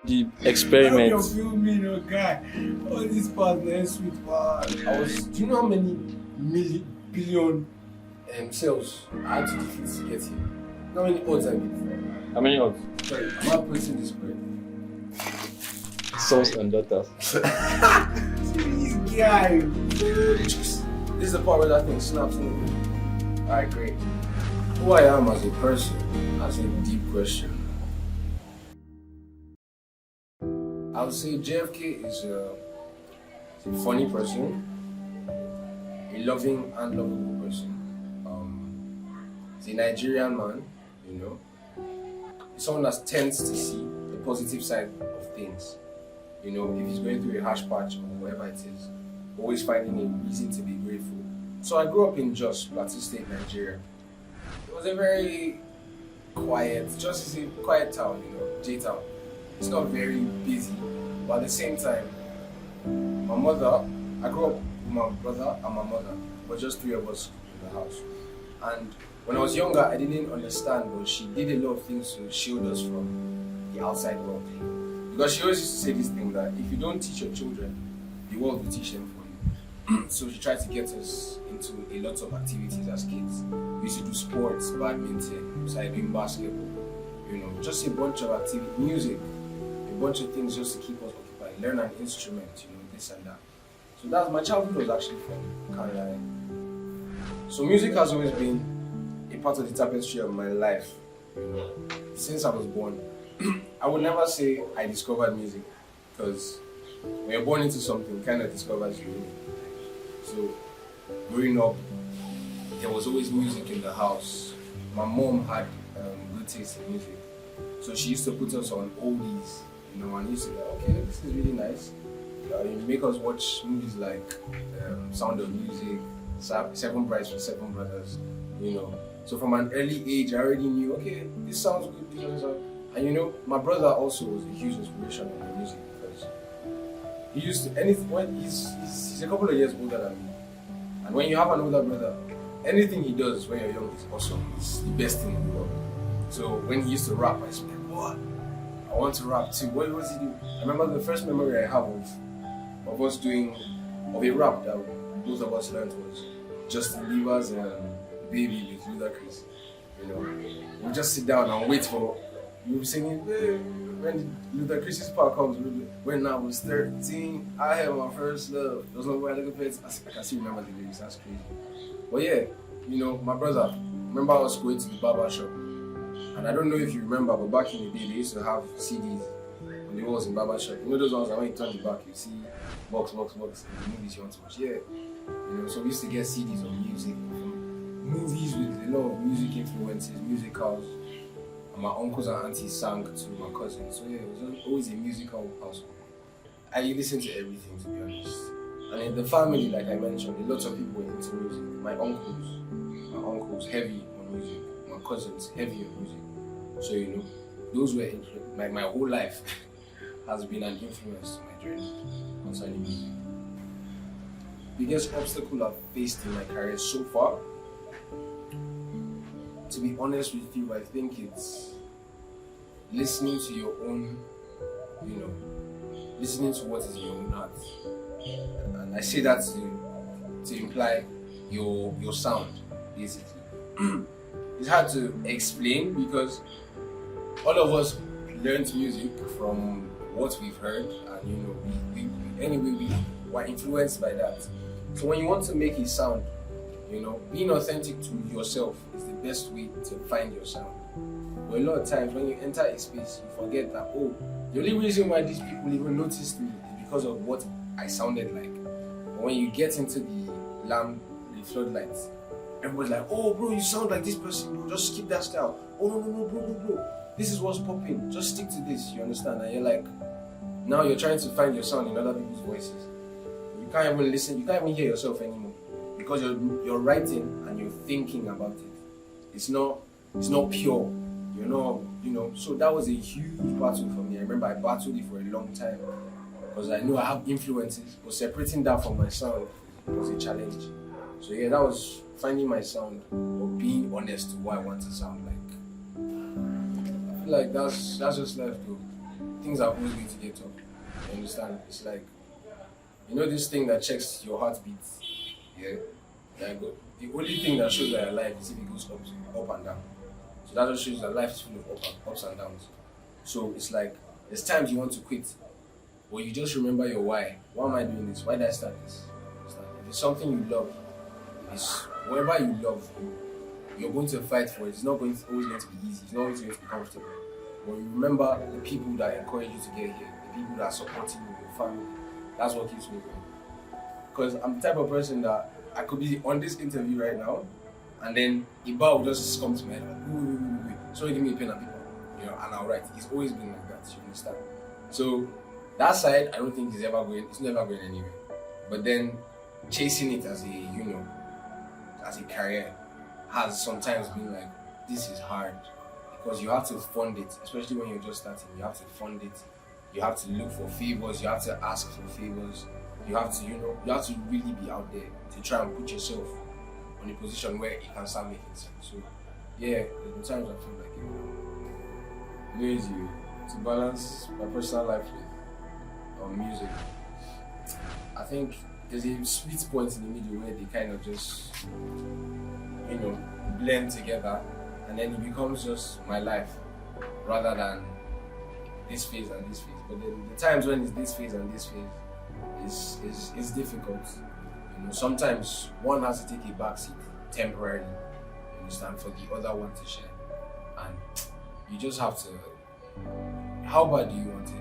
the Don't experiments. confuse me, no guy. All these parts, man, sweet wow. Do you know how many billion cells I had to defeat to get here? How many odds I beat? How many odds? Sorry, I'm not putting this correct. Sons and daughters. This guy. This is the part where that thing snaps in. Alright, great. Who I am as a person, that's a deep question. I would say JFK is a funny person, a loving and lovable person. He's a Nigerian man, you know. He's someone that tends to see the positive side of things. You know, if he's going through a harsh patch or whatever it is, always finding a reason to be grateful. So I grew up in Jos, Plateau State, Nigeria. It was a very quiet, Jos is a quiet town, you know, J-town. It's not very busy, but at the same time, my mother, I grew up with my brother and my mother, but just three of us in the house. And when I was younger, I didn't understand, but she did a lot of things to shield us from the outside world. Because she always used to say this thing that if you don't teach your children, the world will teach them for you. So she tried to get us into a lot of activities as kids. We used to do sports, badminton, doing basketball, you know, just a bunch of activities, music, a bunch of things just to keep us occupied, learn an instrument, you know, this and that. So that's my childhood was actually from Canada. So music has always been a part of the tapestry of my life, you know, since I was born. I would never say I discovered music, because when you're born into something, it kind of discovers you. So growing up, there was always music in the house. My mom had good taste in music, so she used to put us on oldies, you know, and used to be like, okay, this is really nice. You make us watch movies like Sound of Music, Seven Brides for Seven Brothers, you know. So from an early age, I already knew, okay, this sounds good, this sounds. And you know, my brother also was a huge inspiration in the music, because he used to, he's a couple of years older than me. And when you have an older brother, anything he does when you're young is awesome. It's the best thing in the world. So when he used to rap, I used to be like, what? I want to rap too. What was he doing? I remember the first memory I have of us doing, of a rap that both of us learned was Justin Bieber's Baby with Ludacris. You know, we just sit down and wait for, we were singing, when Ludacris's part comes, when I was 13, I had my first love. There was no way I look at it. I can still remember the lyrics, that's crazy. But yeah, you know, my brother, remember I was going to the barber shop. And I don't know if you remember, but back in the day, they used to have CDs on the walls in barber shop. You know those ones that when you turn the back, you see box, and the movies you want to watch. Yeah. You know, so we used to get CDs of music, movies with a lot of music influences, musicals. And my uncles and aunties sang to my cousins. So yeah, it was always a musical household. I listened to everything, to be honest. And in the family, like I mentioned, a lot of people were into music. My uncles heavy on music. My cousins heavy on music. So you know, those were like my whole life has been an influence to my journey concerning music. Biggest obstacle I've faced in my career so far, to be honest with you, I think it's listening to your own, you know, listening to what is in your own heart. And I say that to imply your sound, basically. It's hard to explain because all of us learned music from what we've heard, and you know, we were influenced by that. So when you want to make a sound, you know, being authentic to yourself is the best way to find your sound. But a lot of times when you enter a space, you forget that, oh, the only reason why these people even noticed me is because of what I sounded like. But when you get into the floodlights, everybody's like, oh bro, you sound like this person, bro, just keep that style. Oh no, bro. This is what's popping, just stick to this, you understand? And you're like, now you're trying to find your sound in other people's voices. You can't even listen, you can't even hear yourself anymore. Because you're writing and you're thinking about it. It's not pure. You're not, you know, so that was a huge battle for me. I remember I battled it for a long time. Because I know I have influences, but separating that from my sound was a challenge. So yeah, that was finding my sound, or being honest to what I want to sound like. I feel like that's just life though. things are always going to get tough. You understand? It's like, you know this thing that checks your heartbeat? Yeah? Like, the only thing that shows that you're alive is if it goes up and down. So that just shows that life is full of ups and downs. So it's like, there's times you want to quit, but you just remember your why. Why am I doing this? Why did I start this? If it's something you love, it's whatever you love, you're going to fight for it. It's not always going to be easy. It's not always going to be comfortable. But you remember the people that encourage you to get here, the people that are supporting you, your family. That's what keeps me going. Because I'm the type of person that I could be on this interview right now, and then Iba will just come to my head, wait. So give me a pen and paper, and I'll write. It's always been like that, you understand? So that side, I don't think it's never going anywhere. But then chasing it as a career has sometimes been like, this is hard. Because you have to fund it, especially when you're just starting. You have to fund it. You have to look for favors. You have to ask for favors. You have to really be out there to try and put yourself in a position where it can start making sense. So, yeah, there's been times I feel like lazy to balance my personal life with music. I think there's a sweet point in the middle where they kind of just, blend together. And then it becomes just my life rather than this phase and this phase. But then the times when it's this phase and this phase is difficult. Sometimes one has to take a backseat temporarily, you understand, for the other one to share. And you just have to, how bad do you want it?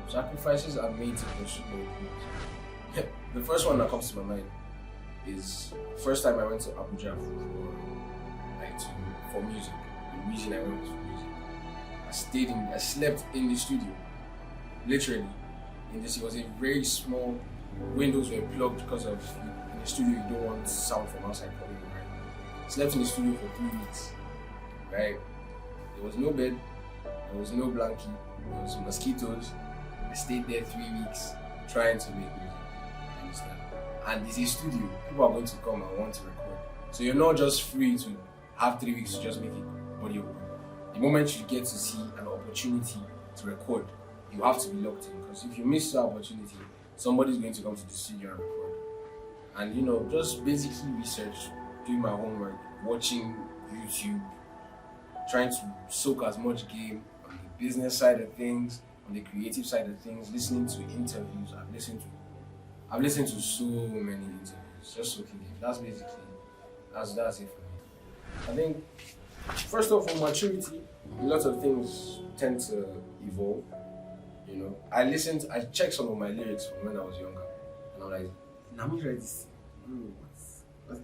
Sacrifices are made to pursue goals. The first one that comes to my mind is the first time I went to Abuja for music. The reason I went was for music. I slept in the studio, literally. It was a very small, windows were plugged because of, in the studio you don't want sound from outside coming in, right? I slept in the studio for 3 weeks, right? There was no bed, there was no blanket, there was mosquitoes. I stayed there 3 weeks trying to make music, you understand? And it's a studio, people are going to come and want to record. So you're not just free to have 3 weeks to just make it audio. The moment you get to see an opportunity to record, you have to be locked in, because if you miss that opportunity, somebody's going to come to the studio and record. And just basically research, doing my homework, watching YouTube, trying to soak as much game on the business side of things, on the creative side of things, listening to interviews. I've listened to so many interviews, just soaking game. That's it for me. I think, first off, for maturity, a lot of things tend to evolve. I checked some of my lyrics from when I was younger, and I'm like, now me write this.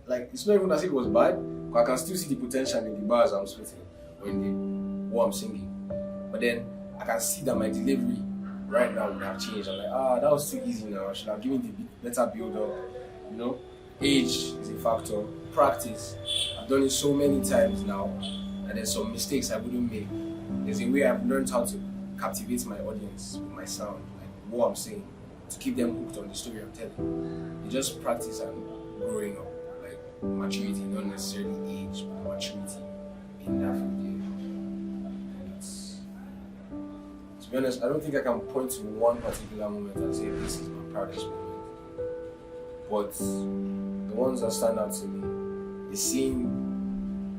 Like, it's not even as if it was bad, because I can still see the potential in the bars I'm spitting what I'm singing. But then I can see that my delivery right now would have changed. I'm like, that was too easy now. I should have given the better build up. Age is a factor. Practice. I've done it so many times now, and there's some mistakes I wouldn't make. There's a way I've learned how to captivate my audience with my sound, like what I'm saying, to keep them hooked on the story I'm telling. You just practice and growing up, like maturity, not necessarily age, but maturity in that field. To be honest, I don't think I can point to one particular moment and say this is my proudest moment. But the ones that stand out to me is seeing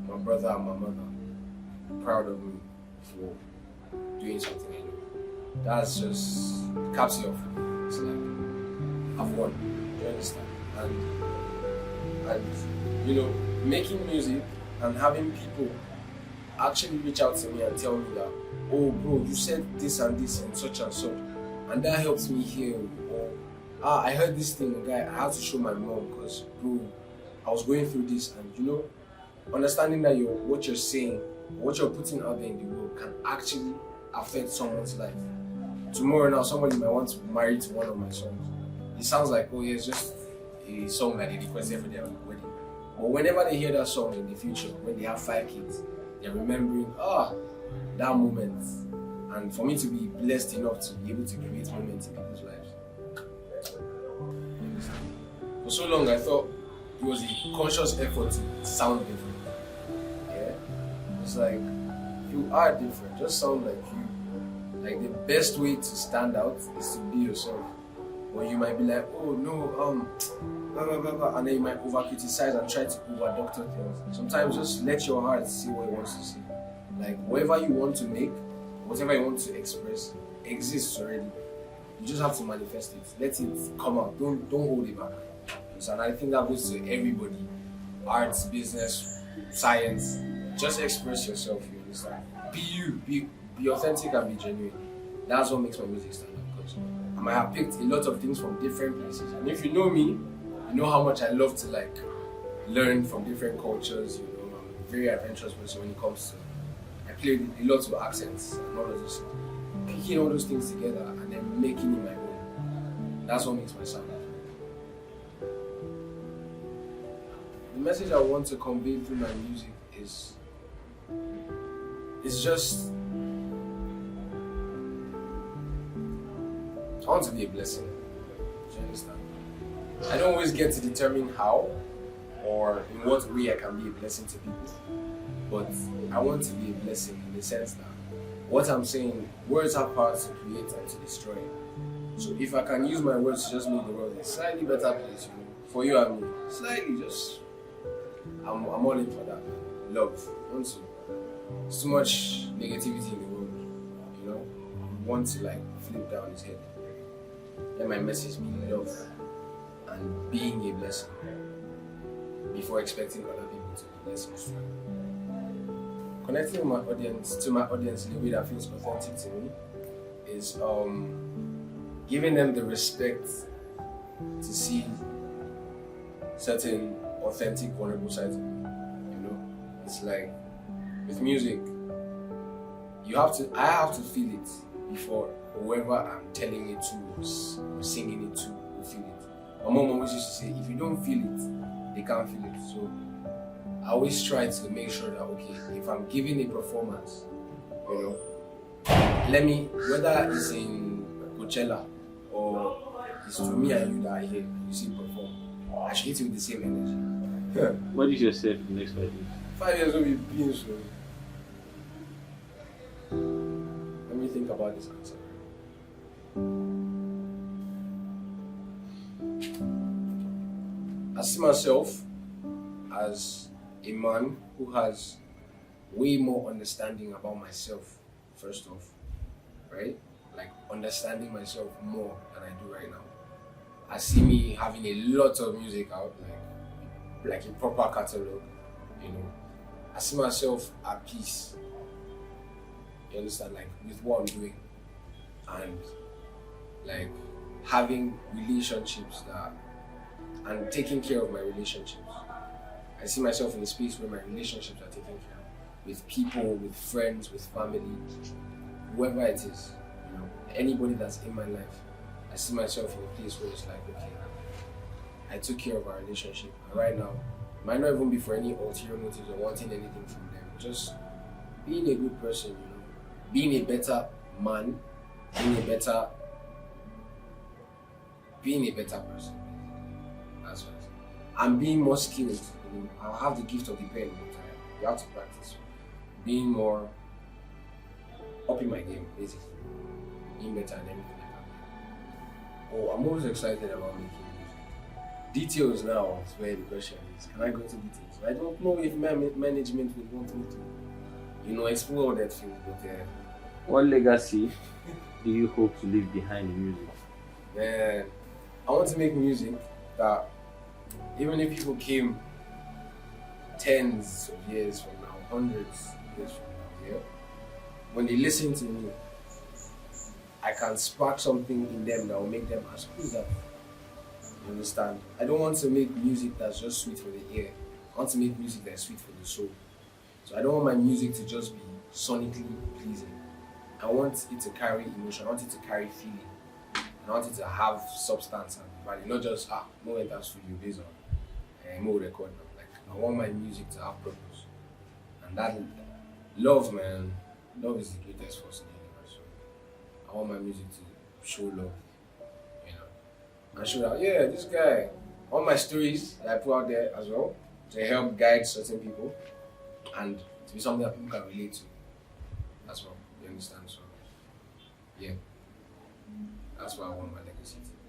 my brother and my mother proud of me for doing something I know. That's just caps it off. It's like, I've won. You understand? And making music and having people actually reach out to me and tell me that, oh bro, you said this and this and such, and that helps me here. Or I heard this thing, guy, I had to show my mom because bro, I was going through this, and understanding that what you're saying, what you're putting out there in the world can actually affect someone's life. Tomorrow now, somebody might want to marry to one of my songs. It sounds like, oh yeah, it's just a song that they requested for their wedding. But whenever they hear that song in the future, when they have 5 kids, they're remembering, that moment. And for me to be blessed enough to be able to create moments in people's lives. For so long, I thought it was a conscious effort to sound different. Yeah? It's like, you are different, just sound like you. Like the best way to stand out is to be yourself. Or you might be like, oh no, blah blah blah blah, and then you might over criticize and try to over doctor things. Sometimes just let your heart see what it wants to see. Like whatever you want to make, whatever you want to express, exists already. You just have to manifest it. Let it come out. Don't hold it back. And I think that goes to everybody. Arts, business, science. Just express yourself, you understand? Be you, be authentic and be genuine. That's what makes my music stand out. Because I might have picked a lot of things from different places. And if you know me, you know how much I love to like learn from different cultures. You know, I'm a very adventurous person when it comes to, I play a lot of accents and all of this. Picking all those things together and then making it my own. That's what makes my sound. The message I want to convey through my music is just I want to be a blessing. Do you understand? I don't always get to determine how or in what way I can be a blessing to people, but I want to be a blessing in the sense that what I'm saying, words have power to create and to destroy. So if I can use my words to just make the world a slightly better place, you know, for you and me, slightly, just I'm all in for that. Love. There's too much negativity in the world, you know. I want to like flip down his head. Let my message be love and being a blessing before expecting other people to be blessings. Connecting with my audience in a way that feels authentic to me is giving them the respect to see certain authentic, vulnerable sides of me. You know, it's like with music, I have to feel it before whoever I'm telling it to or singing it to will feel it. My mom always used to say, if you don't feel it, they can't feel it. So I always try to make sure that, okay, if I'm giving a performance, you know, let me, whether it's in Coachella or it's to me and you that are here and you see perform, I should hit it with the same energy. What is your set for the next 5 years? 5 years will be being so. Let me think about this answer. I see myself as a man who has way more understanding about myself, first off, right? Like understanding myself more than I do right now. I see me having a lot of music out, like a proper catalog, you know. I see myself at peace, you understand, like with what I'm doing, and like having relationships and taking care of my relationships. I see myself in a space where my relationships are taken care of, with people, with friends, with family, whoever it is, you know, anybody that's in my life. I see myself in a place where it's like, okay, I took care of our relationship, and right now, it might not even be for any ulterior motives or wanting anything from them, just being a good person, you know, being a better man, being a better person. That's what it is. And being more skilled. You know, I have the gift of the pen, but you have to practice. Being more up in my game, basically. Being better and everything like that. Oh, I'm always excited about making music. Details now is where the question is. Can I go to details? I don't know if my management would want me to, you know, explore that field, but what legacy do you hope to leave behind in music? Man, I want to make music that even if people came tens of years from now, hundreds of years from now, yeah, when they listen to me, I can spark something in them that will make them ask, who's that? You understand? I don't want to make music that's just sweet for the ear. I want to make music that's sweet for the soul. So I don't want my music to just be sonically pleasing. I want it to carry emotion, I want it to carry feeling. I want it to have substance and value, not just no enter studio based on more record. Like I want my music to have purpose. And that love, man, love is the greatest force in the universe. So I want my music to show love, you know. And show that, yeah, this guy, all my stories that I put out there as well, to help guide certain people and to be something that people can relate to as well. You understand? So Yeah, that's what I want my legacy to be.